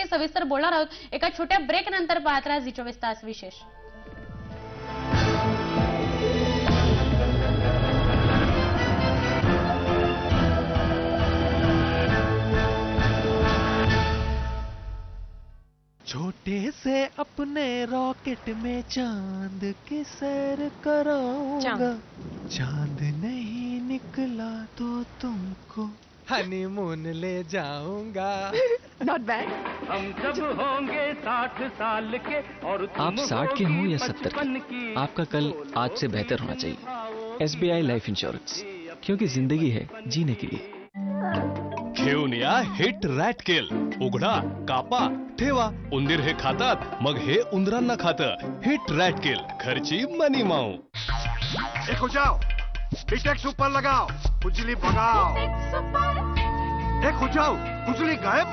याविषयी सविस्तर बोलणार आहोत एका छोट्या ब्रेक नंतर. पाहत राहा झी 24 तास विशेष. छोटे से अपने रॉकेट में चांद की सैर कराऊंगा, चांद नहीं निकला तो तुमको हनीमून ले जाऊंगा. Not bad. हम जब होंगे 60 साल के और आप 60 के हों या 70 के, आपका कल आज से बेहतर होना चाहिए. SBI लाइफ इंश्योरेंस, क्योंकि जिंदगी है जीने के लिए. घेऊन या हिट रॅट किल. उघडा, कापा, ठेवा. उंदीर हे खातात, मग हे उंदरांना खातं. हिट रॅट किल, घरची मनी माऊ. एक हो जाओ, हिटेक्स ऊपर लगाओ, खुजली भगाओ. एक हो जाओ, खुजली गायब,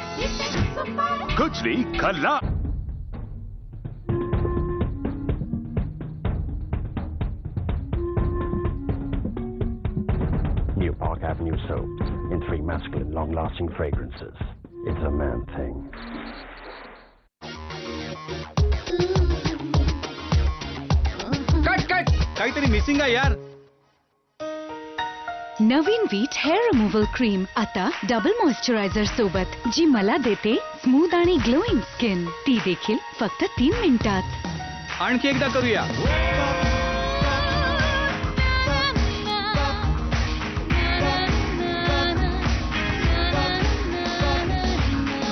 खुजली खल्ला. New Park Avenue soap in 3 masculine, long-lasting fragrances. It's a man thing. Cut काहीतरी मिसिंग आहे यार. नवीन वीट हेअर रिमूव्हल क्रीम आता डबल मॉइश्चरायझर सोबत, जी मला देते स्मूथ आणि ग्लोईंग स्किन. ती देखील फक्त 3 मिनिटात. आणखी एकदा करूया.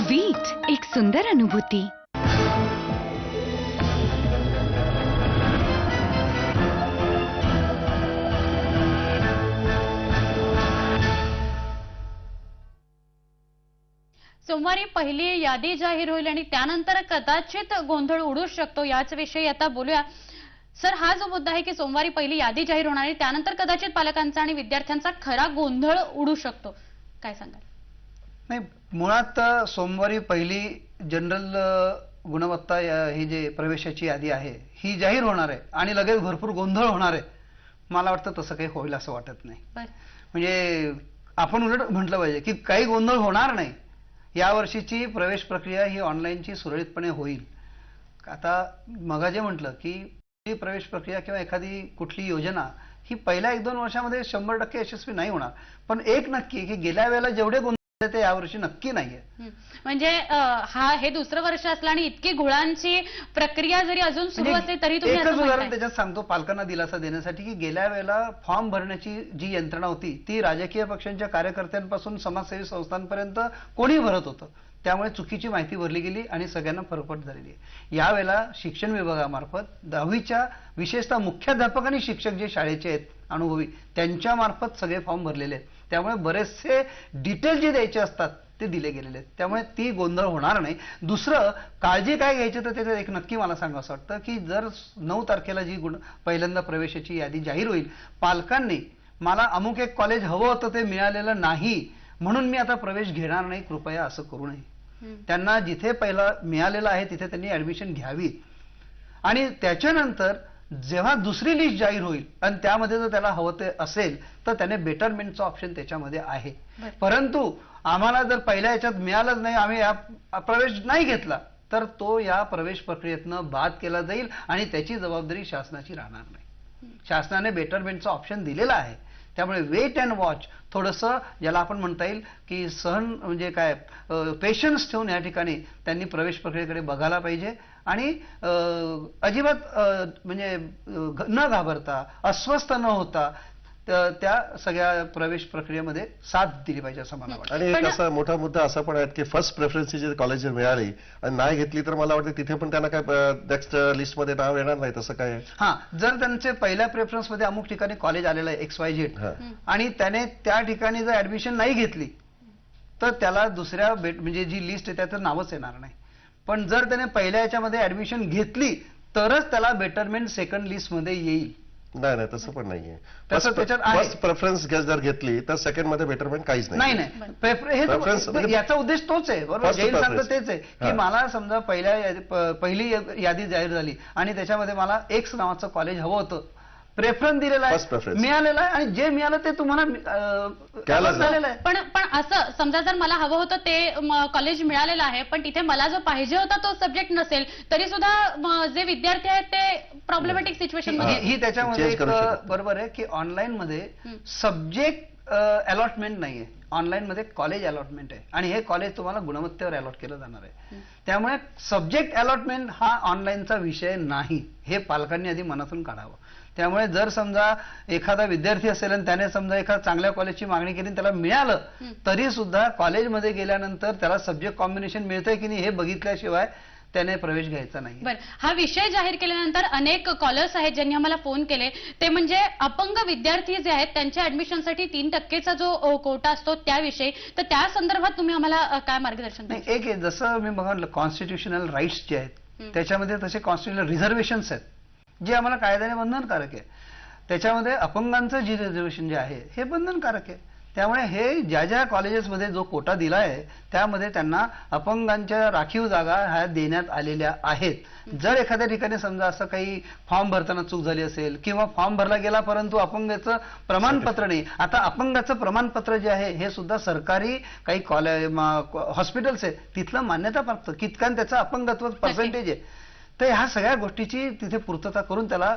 वीट, एक सुंदर अनुभूती. सोमवारी पहिली यादी जाहीर होईल आणि त्यानंतर कदाचित गोंधळ उडू शकतो. याच विषयी आता बोलूया. सर, हा जो मुद्दा आहे की सोमवारी पहिली यादी जाहीर होणार आहे, त्यानंतर कदाचित पालकांचा आणि विद्यार्थ्यांचा खरा गोंधळ उडू शकतो, काय सांगाल? नाही, मुळात सोमवारी पहिली जनरल गुणवत्ता ही जे प्रवेशाची यादी आहे ही जाहीर होणार आहे आणि लगेच भरपूर गोंधळ होणार आहे. मला वाटतं तसं काही होईल असं वाटत नाही. म्हणजे आपण उलट म्हटलं पाहिजे की काही गोंधळ होणार नाही. या वर्षीची प्रवेश प्रक्रिया ही ऑनलाईनची सुरळीतपणे होईल. आता मग जे म्हटलं की प्रवेश प्रक्रिया किंवा एखादी कुठली योजना ही पहिल्या 1-2 वर्षामध्ये 100% यशस्वी नाही होणार. पण एक नक्की की गेल्या वेळेला जेवढे गोंधळ ते यावर्षी नक्की नाहीये. म्हणजे हे दुसरं वर्ष असलं आणि इतकी घोळांची प्रक्रिया जरी अजून सुरू असली तरी तुम्ही एकच उदाहरण त्याच्यात सांगतो पालकांना दिलासा देण्यासाठी की गेल्या वेळेला फॉर्म भरण्याची जी यंत्रणा होती ती राजकीय पक्षांच्या कार्यकर्त्यांपासून समाजसेवी संस्थांपर्यंत कोणी भरत होतं. त्यामुळे चुकीची माहिती भरली गेली आणि सगळ्यांना फरफट झालेली आहे. यावेळेला शिक्षण विभागामार्फत 10वीच्या विशेषतः मुख्याध्यापक आणि शिक्षक जे शाळेचे आहेत अनुभवी त्यांच्या मार्फत सगळे फॉर्म भरलेले आहेत. त्यामुळे बरेचसे डिटेल जे द्यायचे असतात ते दिले गेलेले आहेत. त्यामुळे ती गोंधळ होणार नाही. दुसरं काळजी काय घ्यायची तर त्याच्यात एक नक्की मला सांगा असं वाटतं की जर 9 तारखेला जी पहिल्यांदा प्रवेशाची यादी जाहीर होईल, पालकांनी मला अमुक एक कॉलेज हवं होतं ते मिळालेलं नाही म्हणून मी आता प्रवेश घेणार नाही, कृपया असं करू नये. त्यांना जिथे पहिला मिळालेलं आहे तिथे त्यांनी ऍडमिशन घ्यावी आणि त्याच्यानंतर जेव्हा दुसरी लिस्ट जाहीर होईल आणि त्यामध्ये जर त्याला हवं ते असेल तर त्याने बेटरमेंटचं ऑप्शन त्याच्यामध्ये आहे. परंतु आम्हाला जर पहिल्या याच्यात मिळालंच नाही, आम्ही या प्रवेश नाही घेतला तर तो या प्रवेश प्रक्रियेतनं बाद केला जाईल आणि त्याची जबाबदारी शासनाची राहणार नाही. शासनाने बेटरमेंटचं ऑप्शन दिलेलं आहे. त्यामुळे वेट अँड वॉच, थोडंसं ज्याला आपण म्हणता येईल की सहन म्हणजे काय पेशन्स ठेवून या ठिकाणी त्यांनी प्रवेश प्रक्रियेकडे बघायला पाहिजे आणि अजिबात म्हणजे न घाबरता अस्वस्थ न होता त्या सगळ्या प्रवेश प्रक्रियेमध्ये साथ दिली पाहिजे असं मला वाटतं. आणि एक असा मोठा मुद्दा असा पण आहे की फर्स्ट प्रेफरन्सची जे कॉलेज मिळाली आणि नाही घेतली तर मला वाटतं तिथे पण त्यांना काय नेक्स्ट लिस्टमध्ये नाव येणार नाही तसं काय? जर त्यांचे पहिल्या प्रेफरन्समध्ये अमुक ठिकाणी कॉलेज आलेलं आहे XYZ आणि त्याने त्या ठिकाणी जर ऍडमिशन नाही घेतली तर त्याला दुसऱ्या म्हणजे जी लिस्ट आहे त्याचं नावच येणार नाही. पण जर त्याने पहिल्या याच्यामध्ये ऍडमिशन घेतली तरच त्याला बेटरमेंट सेकंड लिस्टमध्ये येईल. नाही तसं पण नाहीये. फर्स्ट प्रेफरन्स जर घेतली तर सेकंड मध्ये बेटरमेंट काहीच नाही. याचा उद्देश तोच आहे बरोबर. जैन सांगतं तेच आहे की मला समजा पहिली यादी जाहीर झाली आणि त्याच्यामध्ये मला X नावाचं कॉलेज हवं होतं प्रेफरन्स दिलेला First आहे, preference. मिळालेला आहे, आणि जे मिळालं ते तुम्हाला कळालं. झालेलं आहे. पण असं समजा जर मला हवं होतं ते कॉलेज मिळालेलं आहे, पण तिथे मला जो पाहिजे होता तो सब्जेक्ट नसेल, तरी सुद्धा जे विद्यार्थी आहेत ते प्रॉब्लेमॅटिक सिच्युएशन मध्ये ही त्याच्यामध्ये Change एक करू शकतो. बरोबर आहे की ऑनलाईन मध्ये सब्जेक्ट अलॉटमेंट नाहीये, ऑनलाईन मध्ये कॉलेज अलॉटमेंट आहे, आणि हे कॉलेज तुम्हाला गुणवत्तेवर अलॉट केलं जाणार आहे. त्यामुळे सब्जेक्ट अलॉटमेंट हा ऑनलाईनचा विषय नाही, हे पालकांनी आधी मनातून काढावं. त्यामुळे जर समजा एखादा विद्यार्थी असेल आणि त्याने समजा एखाद्या चांगल्या कॉलेजची मागणी केली आणि त्याला मिळालं, तरी सुद्धा कॉलेजमध्ये गेल्यानंतर त्याला सब्जेक्ट कॉम्बिनेशन मिळतंय की नाही हे बघितल्याशिवाय त्याने प्रवेश घ्यायचा नाही. बरं, हा विषय जाहीर केल्यानंतर अनेक कॉलर्स आहेत ज्यांनी आम्हाला फोन केले, ते म्हणजे अपंग विद्यार्थी जे आहेत त्यांच्या ऍडमिशनसाठी 3%चा जो कोटा असतो त्याविषयी, तर त्या संदर्भात तुम्ही आम्हाला काय मार्गदर्शन द्याल? नाही, एक आहे, जसं मी बघा कॉन्स्टिट्युशनल राईट्स जे आहेत त्याच्यामध्ये तसे कॉन्स्टिट्युशनल रिझर्वेशन्स आहेत जे आम्हाला कायद्याने बंधनकारक आहे. त्याच्यामध्ये अपंगांचं जे रिझर्वेशन जे आहे हे बंधनकारक आहे. त्यामुळे हे ज्या ज्या कॉलेजेसमध्ये जो कोटा दिला आहे त्यामध्ये त्यांना अपंगांच्या राखीव जागा ह्या देण्यात आलेल्या आहेत. जर एखाद्या ठिकाणी समजा असं काही फॉर्म भरताना चूक झाली असेल किंवा फॉर्म भरला गेला परंतु अपंगाचं प्रमाणपत्र नाही, आता अपंगाचं प्रमाणपत्र जे आहे हे सुद्धा सरकारी काही कॉलेज हॉस्पिटल्स आहे तिथलं मान्यता प्राप्त कितकान त्याचं अपंगत्व पर्सेंटेज आहे. तर ह्या सगळ्या गोष्टीची तिथे पूर्तता करून त्याला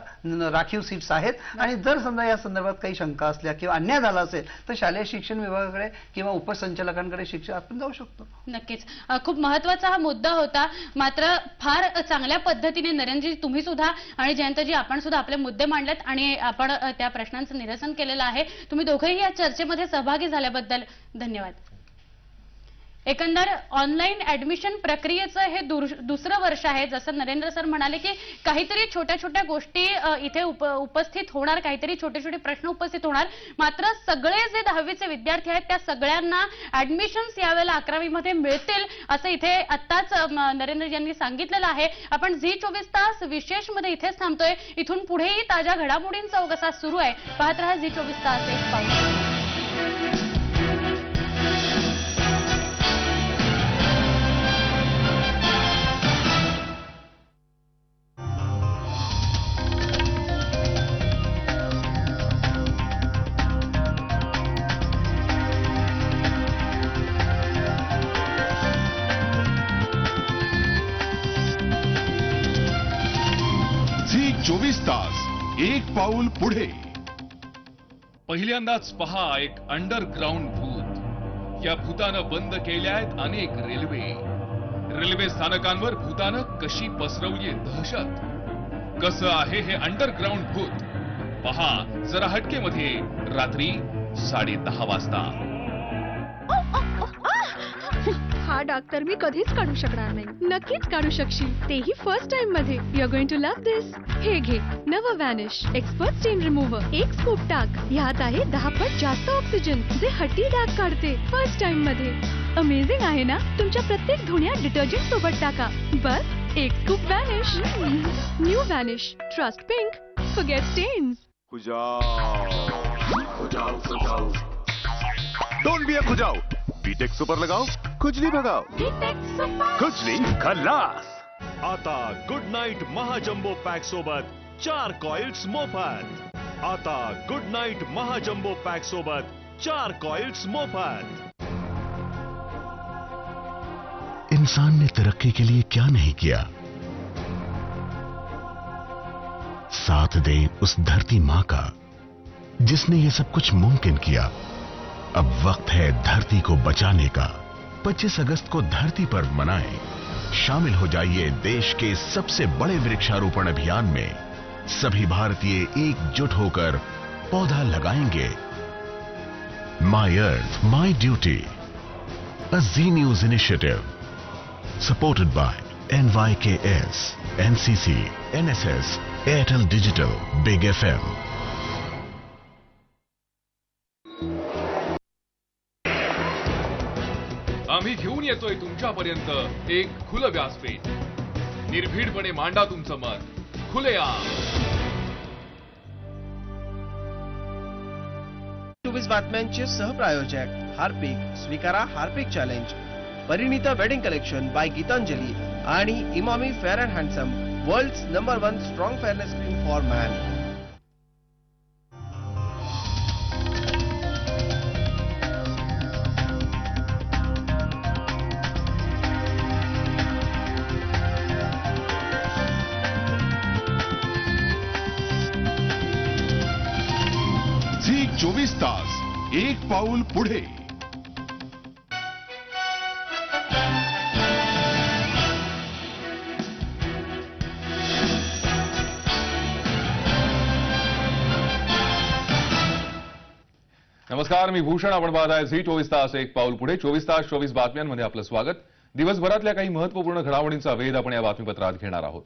राखीव सीट्स आहेत. आणि जर समजा या संदर्भात काही शंका असल्या किंवा अन्याय झाला असेल तर शालेय शिक्षण विभागाकडे किंवा उपसंचालकांकडे शिक्षण आपण जाऊ शकतो. नक्कीच, खूप महत्वाचा हा मुद्दा होता. मात्र फार चांगल्या पद्धतीने नरेंद्रजी तुम्ही सुद्धा आणि जयंतजी आपण सुद्धा आपले मुद्दे मांडलेत आणि आपण त्या प्रश्नांचं निरसन केलेलं आहे. तुम्ही दोघेही या चर्चेमध्ये सहभागी झाल्याबद्दल धन्यवाद. एकंदर ऑनलाईन ऍडमिशन प्रक्रियेचं हे दुसरं वर्ष आहे. जसं नरेंद्र सर म्हणाले की काहीतरी छोट्या छोट्या गोष्टी इथे उपस्थित होणार, काहीतरी छोटे छोटे प्रश्न उपस्थित होणार, मात्र सगळे जे 10वीचे विद्यार्थी आहेत त्या सगळ्यांना ऍडमिशन्स यावेळेला 11वी मध्ये मिळतील असं इथे आत्ताच नरेंद्र यांनी सांगितलेलं आहे. आपण झी24 तास विशेष मध्ये इथेच थांबतोय. इथून पुढेही ताज्या घडामोडींचा उगसा सुरू आहे. पाहत रहा झी24 तास. एक पाऊल. झी24 तास एक पाऊल पुढे. पहिल्यांदाच पहा एक अंडरग्राऊंड भूत. या भूतानं बंद केल्या आहेत अनेक रेल्वे स्थानकांवर भूतानं कशी पसरवली दहशत. कसं आहे हे अंडरग्राऊंड भूत पहा जरा हटकेमध्ये रात्री 10:30 वाजता. हा डाग तर मी कधीच काढू शकणार नाही. नक्कीच काढू शकशील, तेही फर्स्ट टाइम मध्ये. You are going to love this. हे घे नवं व्हॅनिश एक्सपर्ट स्टेन रिमूव्हर. एक स्कूप टाक, यात आहे 10 पट जास्त ऑक्सिजन जे हट्टी डाग काढते फर्स्ट टाइम मध्ये. अमेझिंग आहे ना. तुमच्या प्रत्येक धुण्यात डिटर्जंट सोबत टाका. बस एक scoop Vanish. New Vanish. Trust pink. Forget stains. Don't be a खुजाओ. बीटेक सुपर लगाओ, खुजली भगाओ. खुजली खल्लास. आता गुड नाईट महाजम्बो पॅक सोबत 4 कॉइल्स मोफत. आता गुड नाईट महाजम्बो पॅक सोबत 4 कॉइल्स मोफत. इंसान ने तरक्की के लिए क्या नहीं किया. साथ दे उस धरती मां का जिसने ये सब कुछ मुमकिन किया. अब वक्त है धरती को बचाने का. 25 अगस्त को धरती पर मनाएं. शामिल हो जाइए देश के सबसे बड़े वृक्षारोपण अभियान में. सभी भारतीय एकजुट होकर पौधा लगाएंगे. My earth my duty, a Zee News initiative supported by NYKS, NCC, NSS, Airtel Digital, Big FM. आम्ही घेऊन येतोय तुमच्यापर्यंत एक खुलं व्यासपीठ. निर्भीडपणे मांडा तुमचं मत. खुलेआम. 24 बातम्यांचे सहप्रायोजक हार्पिक. स्वीकारा Harpic challenge. Parineeta wedding collection by Gitanjali आणि Emami fair and handsome, world's number 1 strong fairness cream for man. 24 तास एक पाऊल पुढे. नमस्कार, मी भूषण. आपण पाहत आहे झी 24 तास एक पाऊल पुढे. 24 तास 24 बातम्यांमध्ये आपलं स्वागत. दिवसभरातल्या काही महत्त्वपूर्ण घडामोडींचा वेध आपण या बातमीपत्रात घेणार आहोत.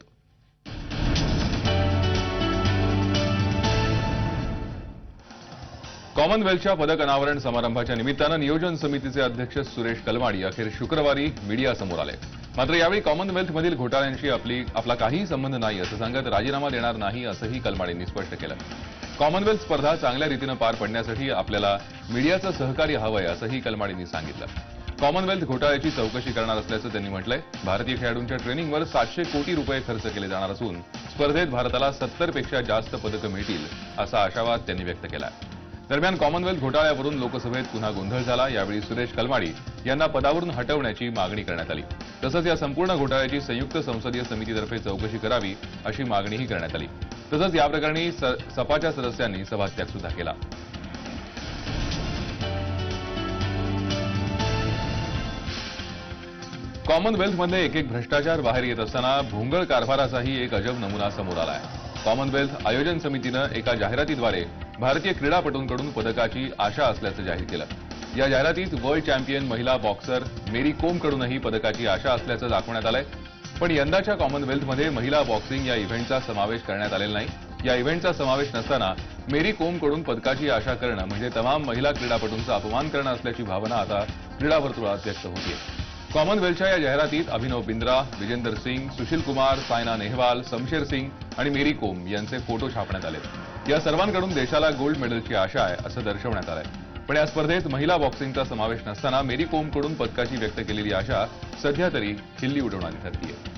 कॉमनवेल्थच्या पदक अनावरण समारंभाच्या निमित्तानं नियोजन समितीचे अध्यक्ष सुरेश कलमाडी अखेर शुक्रवारी मीडियासमोर आले. मात्र यावेळी कॉमनवेल्थमधील घोटाळ्यांशी आपला काहीही संबंध नाही असं सांगत राजीनामा देणार नाही असंही कलमाडींनी स्पष्ट केलं. कॉमनवेल्थ स्पर्धा चांगल्या रीतीनं पार पडण्यासाठी आपल्याला मीडियाचं सहकार्य हवंय असंही कलमाडींनी सांगितलं. कॉमनवेल्थ घोटाळ्याची चौकशी करणार असल्याचं त्यांनी म्हटलंय. भारतीय खेळाडूंच्या ट्रेनिंगवर 700 कोटी रुपये खर्च केले जाणार असून स्पर्धेत भारताला 70 पेक्षा जास्त पदकं मिळतील असा आशावाद त्यांनी व्यक्त केला. दरम्यान कॉमनवेल्थ घोटाळ्यावरून लोकसभेत पुन्हा गोंधळ झाला. यावेळी सुरेश कलमाडी यांना पदावरून हटवण्याची मागणी करण्यात आली. तसंच या संपूर्ण घोटाळ्याची संयुक्त संसदीय समितीतर्फे चौकशी करावी अशी मागणीही करण्यात आली. तसंच या प्रकरणी सपाच्या सदस्यांनी सभात्याग सुद्धा केला. कॉमनवेल्थमध्ये एक भ्रष्टाचार बाहेर येत असताना भोंगळ कारभाराचाही एक अजब नमुना समोर आला आहे. कॉमनवेल्थ आयोजन समितीनं एका जाहिरातीद्वारे भारतीय क्रीडापटूंकडून पदकाची आशा असल्याचं जाहीर केलं. या जाहिरातीत वर्ल्ड चॅम्पियन महिला बॉक्सर मेरी कोमकडूनही पदकाची आशा असल्याचं दाखवण्यात आलंय. पण यंदाच्या कॉमनवेल्थमध्ये महिला बॉक्सिंग या इव्हेंटचा समावेश करण्यात आलेला नाही. या इव्हेंटचा समावेश नसताना मेरी कोमकडून पदकाची आशा करणं म्हणजे तमाम महिला क्रीडापटूंचा अपमान करणं असल्याची भावना आता क्रीडा वर्तुळात व्यक्त होतीये. कॉमनवेल्थच्या या जाहिरातीत अभिनव बिंद्रा, विजेंदर सिंग, सुशील कुमार, सायना नेहवाल, शमशेर सिंग आणि मेरी कोम यांचे फोटो छापण्यात आले. या सर्वांकडून देशाला गोल्ड मेडलची आशा आहे असं दर्शवण्यात आलंय. पण या स्पर्धेत महिला बॉक्सिंगचा समावेश नसताना मेरी कोमकडून पदकाची व्यक्त केलेली आशा सध्या तरी खिल्ली उडवणारी ठरतीये.